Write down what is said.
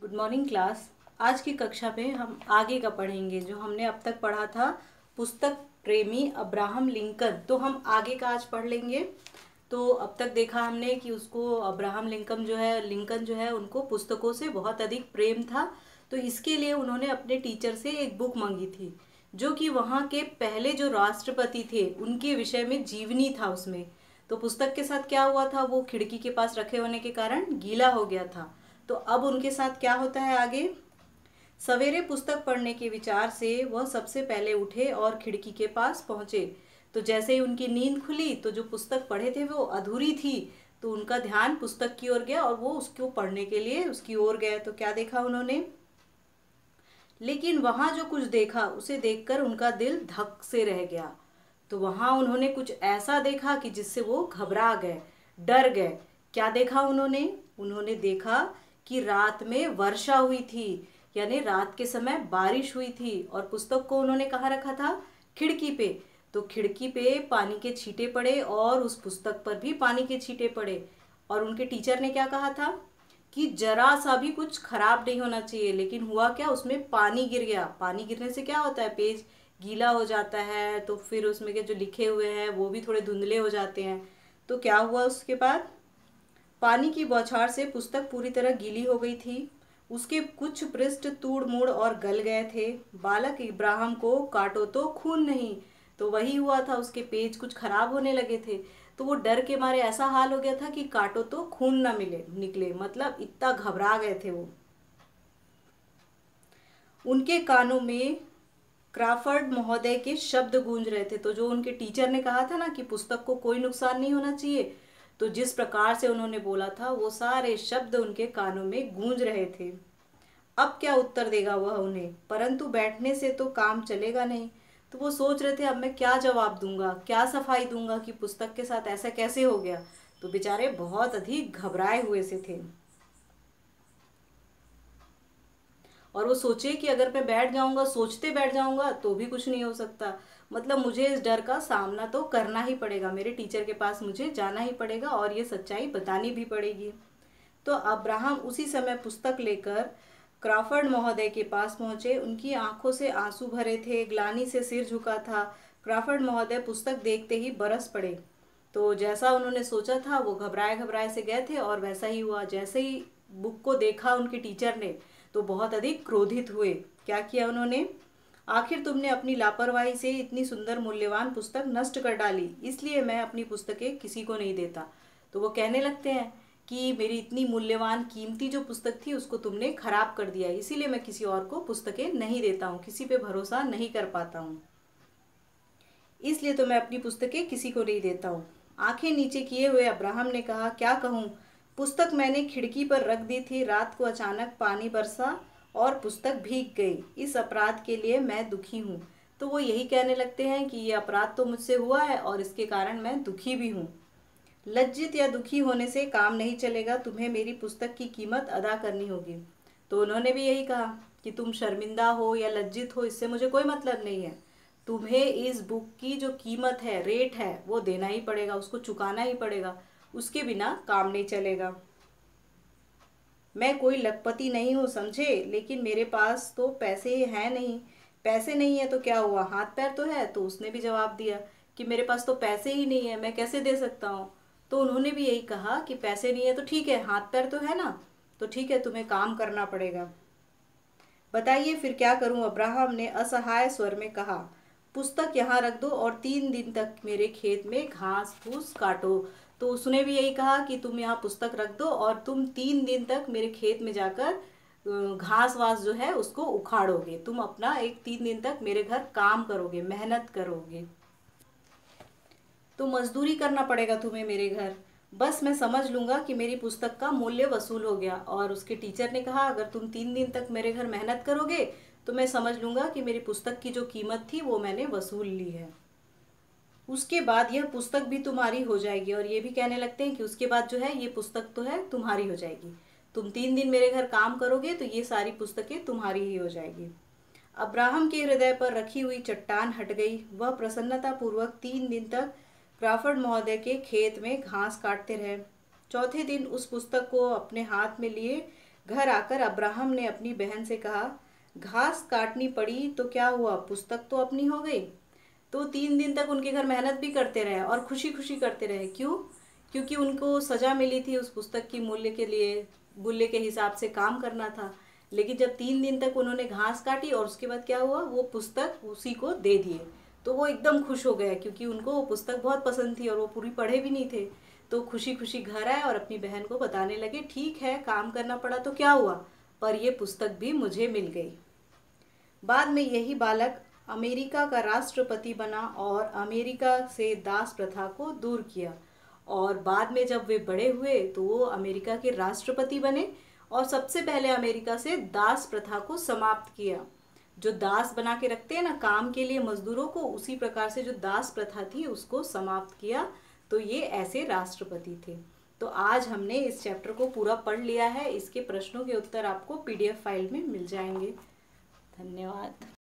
Good morning class. आज की कक्षा में हम आगे का पढ़ेंगे जो हमने अब तक पढ़ा था पुस्तक प्रेमी अब्राहम लिंकन। तो हम आगे का आज पढ़ लेंगे। तो अब तक देखा हमने कि उसको अब्राहम लिंकन जो है उनको पुस्तकों से बहुत अधिक प्रेम था। तो इसके लिए उन्होंने अपने टीचर से एक बुक मांगी थी जो कि वहाँ के पहले जो राष्ट्रपति थे उनके विषय में जीवनी था उसमें। तो पुस्तक के साथ क्या हुआ था, वो खिड़की के पास रखे होने के कारण गीला हो गया था। तो अब उनके साथ क्या होता है आगे। सवेरे पुस्तक पढ़ने के विचार से वह सबसे पहले उठे और खिड़की के पास पहुंचे। तो जैसे ही उनकी नींद खुली तो जो पुस्तक पढ़े थे वो अधूरी थी। तो उनका ध्यान पुस्तक की ओर गया और वो उसको पढ़ने के लिए उसकी ओर गए। तो क्या देखा उन्होंने, लेकिन वहां जो कुछ देखा उसे देखकर उनका दिल धक से रह गया। तो वहां उन्होंने कुछ ऐसा देखा कि जिससे वो घबरा गए, डर गए। क्या देखा उन्होंने, उन्होंने देखा कि रात में वर्षा हुई थी, यानी रात के समय बारिश हुई थी। और पुस्तक को उन्होंने कहाँ रखा था, खिड़की पे। तो खिड़की पे पानी के छींटे पड़े और उस पुस्तक पर भी पानी के छींटे पड़े। और उनके टीचर ने क्या कहा था कि जरा सा भी कुछ खराब नहीं होना चाहिए। लेकिन हुआ क्या, उसमें पानी गिर गया। पानी गिरने से क्या होता है, पेज गीला हो जाता है। तो फिर उसमें के जो लिखे हुए हैं वो भी थोड़े धुंधले हो जाते हैं। तो क्या हुआ, उसके बाद पानी की बौछार से पुस्तक पूरी तरह गीली हो गई थी। उसके कुछ पृष्ठ तूड़ मुड़ और गल गए थे। बालक इब्राहिम को काटो तो खून नहीं। तो वही हुआ था, उसके पेज कुछ खराब होने लगे थे। तो वो डर के मारे ऐसा हाल हो गया था कि काटो तो खून ना मिले निकले, मतलब इतना घबरा गए थे वो। उनके कानों में क्राफर्ड महोदय के शब्द गूंज रहे थे। तो जो उनके टीचर ने कहा था ना कि पुस्तक को कोई नुकसान नहीं होना चाहिए, तो जिस प्रकार से उन्होंने बोला था वो सारे शब्द उनके कानों में गूंज रहे थे। अब क्या उत्तर देगा वह उन्हें, परंतु बैठने से तो काम चलेगा नहीं। तो वो सोच रहे थे अब मैं क्या जवाब दूंगा, क्या सफाई दूंगा कि पुस्तक के साथ ऐसा कैसे हो गया। तो बेचारे बहुत अधिक घबराए हुए से थे। और वो सोचे कि अगर मैं बैठ जाऊंगा, सोचते बैठ जाऊंगा तो भी कुछ नहीं हो सकता। मतलब मुझे इस डर का सामना तो करना ही पड़ेगा, मेरे टीचर के पास मुझे जाना ही पड़ेगा और ये सच्चाई बतानी भी पड़ेगी। तो अब्राहम उसी समय पुस्तक लेकर क्राफर्ड महोदय के पास पहुंचे। उनकी आंखों से आंसू भरे थे, ग्लानि से सिर झुका था। क्राफर्ड महोदय पुस्तक देखते ही बरस पड़े। तो जैसा उन्होंने सोचा था वो घबराए घबराए से गए थे और वैसा ही हुआ। जैसे ही बुक को देखा उनके टीचर ने तो बहुत अधिक क्रोधित हुए। क्या किया उन्होंने, आखिर तुमने अपनी लापरवाही से इतनी सुंदर मूल्यवान पुस्तक नष्ट कर डाली, इसलिए मैं अपनी पुस्तकें किसी को नहीं देता। तो वो कहने लगते हैं कि मेरी इतनी मूल्यवान कीमती जो पुस्तक थी उसको तुमने खराब कर दिया, इसीलिए मैं किसी और को पुस्तकें नहीं देता हूँ, किसी पे भरोसा नहीं कर पाता हूँ, इसलिए तो मैं अपनी पुस्तकें किसी को नहीं देता हूँ। आंखें नीचे किए हुए अब्राहम ने कहा, क्या कहूँ, पुस्तक मैंने खिड़की पर रख दी थी, रात को अचानक पानी बरसा और पुस्तक भीग गई। इस अपराध के लिए मैं दुखी हूँ। तो वो यही कहने लगते हैं कि ये अपराध तो मुझसे हुआ है और इसके कारण मैं दुखी भी हूँ। लज्जित या दुखी होने से काम नहीं चलेगा, तुम्हें मेरी पुस्तक की कीमत अदा करनी होगी। तो उन्होंने भी यही कहा कि तुम शर्मिंदा हो या लज्जित हो, इससे मुझे कोई मतलब नहीं है। तुम्हें इस बुक की जो कीमत है, रेट है, वो देना ही पड़ेगा, उसको चुकाना ही पड़ेगा, उसके बिना काम नहीं चलेगा। मैं कोई लखपति नहीं हूँ समझे, लेकिन मेरे पास तो पैसे हैं नहीं। पैसे नहीं है तो क्या हुआ, हाथ पैर तो है। तो उसने भी जवाब दिया कि मेरे पास तो पैसे ही नहीं है, मैं कैसे दे सकता हूँ। तो उन्होंने भी यही कहा कि पैसे नहीं है तो ठीक है, हाथ पैर तो है ना, तो ठीक है, तुम्हें काम करना पड़ेगा। बताइए फिर क्या करूं, अब्राहम ने असहाय स्वर में कहा। पुस्तक यहाँ रख दो और 3 दिन तक मेरे खेत में घास फूस काटो। तो उसने भी यही कहा कि तुम यहाँ पुस्तक रख दो और तुम 3 दिन तक मेरे खेत में जाकर घास वास जो है उसको उखाड़ोगे। तुम अपना एक 3 दिन तक मेरे घर काम करोगे, मेहनत करोगे, तो मजदूरी करना पड़ेगा तुम्हें मेरे घर। बस मैं समझ लूंगा कि मेरी पुस्तक का मूल्य वसूल हो गया। और उसके टीचर ने कहा अगर तुम 3 दिन तक मेरे घर मेहनत करोगे तो मैं समझ लूंगा कि मेरी पुस्तक की जो कीमत थी वो मैंने वसूल ली है। उसके बाद यह पुस्तक भी तुम्हारी हो जाएगी। और ये भी कहने लगते हैं कि उसके बाद जो है ये पुस्तक तो है तुम्हारी हो जाएगी। तुम 3 दिन मेरे घर काम करोगे तो ये सारी पुस्तकें तुम्हारी ही हो जाएगी। अब्राहम के हृदय पर रखी हुई चट्टान हट गई। वह प्रसन्नता पूर्वक 3 दिन तक क्राफर्ड महोदय के खेत में घास काटते रहे। चौथे दिन उस पुस्तक को अपने हाथ में लिए घर आकर अब्राहम ने अपनी बहन से कहा, घास काटनी पड़ी तो क्या हुआ, पुस्तक तो अपनी हो गई। तो 3 दिन तक उनके घर मेहनत भी करते रहे और खुशी खुशी करते रहे। क्यों? क्योंकि उनको सजा मिली थी उस पुस्तक की मूल्य के हिसाब से काम करना था। लेकिन जब 3 दिन तक उन्होंने घास काटी और उसके बाद क्या हुआ, वो पुस्तक उसी को दे दिए, तो वो एकदम खुश हो गया, क्योंकि उनको वो पुस्तक बहुत पसंद थी और वो पूरी पढ़े भी नहीं थे। तो खुशी खुशी घर आए और अपनी बहन को बताने लगे, ठीक है काम करना पड़ा तो क्या हुआ, पर ये पुस्तक भी मुझे मिल गई। बाद में यही बालक अमेरिका का राष्ट्रपति बना और अमेरिका से दास प्रथा को दूर किया। और बाद में जब वे बड़े हुए तो वो अमेरिका के राष्ट्रपति बने और सबसे पहले अमेरिका से दास प्रथा को समाप्त किया। जो दास बना के रखते हैं ना काम के लिए मजदूरों को, उसी प्रकार से जो दास प्रथा थी उसको समाप्त किया। तो ये ऐसे राष्ट्रपति थे। तो आज हमने इस चैप्टर को पूरा पढ़ लिया है। इसके प्रश्नों के उत्तर आपको PDF फाइल में मिल जाएंगे। धन्यवाद।